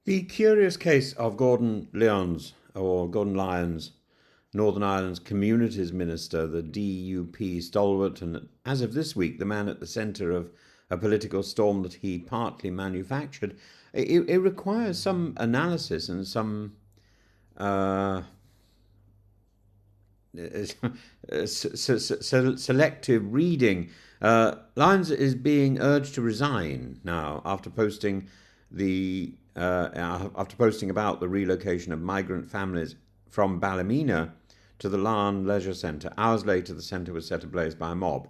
The curious case of Gordon Lyons, or Gordon Lyons, Northern Ireland's Communities Minister, the DUP stalwart, and as of this week, the man at the centre of a political storm that he partly manufactured, it requires some analysis and some uh, selective reading. Lyons is being urged to resign now after posting about the relocation of migrant families from Ballymena to the Lyons Leisure Centre. Hours later, the centre was set ablaze by a mob.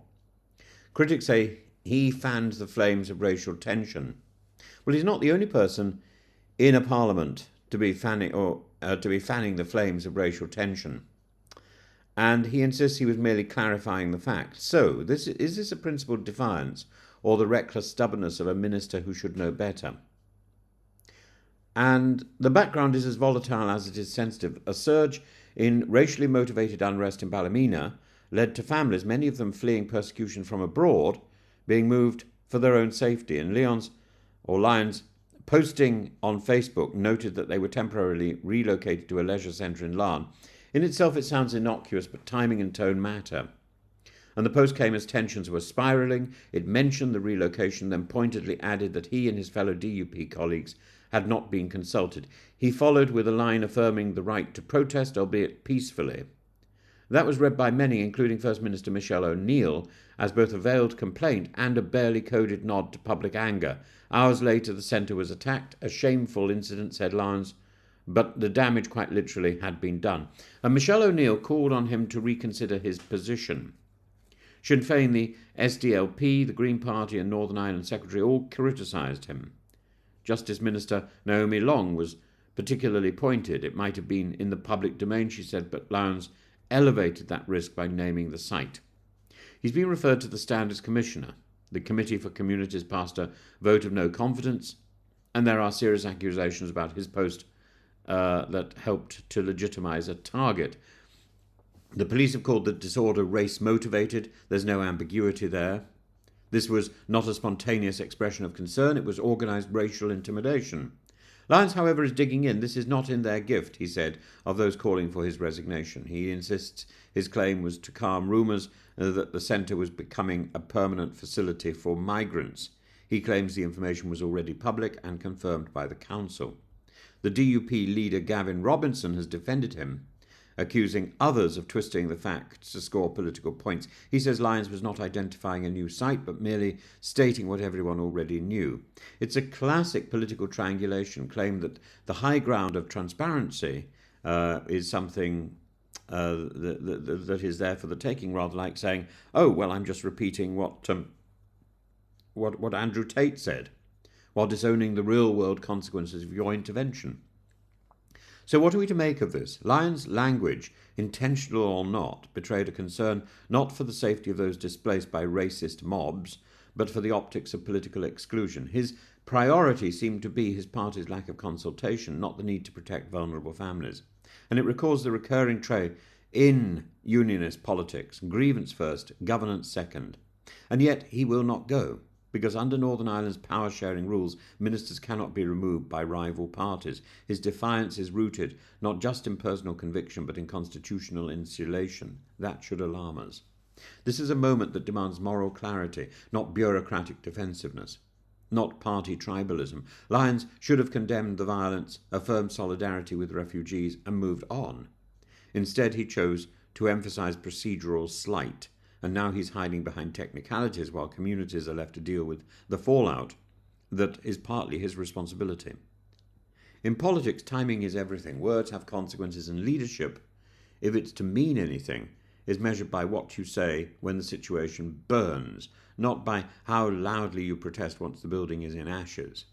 Critics say he fanned the flames of racial tension. Well, he's not the only person in a parliament to be fanning the flames of racial tension. And he insists he was merely clarifying the facts. So, is this a principled defiance or the reckless stubbornness of a minister who should know better? And the background is as volatile as it is sensitive. A surge in racially motivated unrest in Ballymena led to families, many of them fleeing persecution from abroad, being moved for their own safety. And Lyons, posting on Facebook, noted that they were temporarily relocated to a leisure centre in Lyons. In itself, it sounds innocuous, but timing and tone matter. And the post came as tensions were spiralling. It mentioned the relocation, then pointedly added that he and his fellow DUP colleagues had not been consulted. He followed with a line affirming the right to protest, albeit peacefully. That was read by many, including First Minister Michelle O'Neill, as both a veiled complaint and a barely coded nod to public anger. Hours later, the centre was attacked. A shameful incident, said Lyons, but the damage quite literally had been done. And Michelle O'Neill called on him to reconsider his position. Sinn Féin, the SDLP, the Green Party and Northern Ireland Secretary all criticised him. Justice Minister Naomi Long was particularly pointed. It might have been in the public domain, she said, but Lyons elevated that risk by naming the site. He's been referred to the Standards Commissioner. The Committee for Communities passed a vote of no confidence, and there are serious accusations about his post that helped to legitimise a target. The police have called the disorder race-motivated. There's no ambiguity there. This was not a spontaneous expression of concern. It was organised racial intimidation. Lyons, however, is digging in. This is not in their gift, he said, of those calling for his resignation. He insists his claim was to calm rumours that the centre was becoming a permanent facility for migrants. He claims the information was already public and confirmed by the council. The DUP leader Gavin Robinson has defended him, accusing others of twisting the facts to score political points. He says Lyons was not identifying a new site, but merely stating what everyone already knew. It's a classic political triangulation claim that the high ground of transparency is something that is there for the taking, rather like saying, oh, well, I'm just repeating what Andrew Tate said, while disowning the real-world consequences of your intervention. So what are we to make of this? Lyons' language, intentional or not, betrayed a concern not for the safety of those displaced by racist mobs, but for the optics of political exclusion. His priority seemed to be his party's lack of consultation, not the need to protect vulnerable families. And it recalls the recurring trait in unionist politics: grievance first, governance second. And yet he will not go, because under Northern Ireland's power-sharing rules, ministers cannot be removed by rival parties. His defiance is rooted not just in personal conviction, but in constitutional insulation. That should alarm us. This is a moment that demands moral clarity, not bureaucratic defensiveness, not party tribalism. Lyons should have condemned the violence, affirmed solidarity with refugees, and moved on. Instead, he chose to emphasise procedural slight, and now he's hiding behind technicalities while communities are left to deal with the fallout that is partly his responsibility. In politics, timing is everything. Words have consequences, and leadership, if it's to mean anything, is measured by what you say when the situation burns, not by how loudly you protest once the building is in ashes.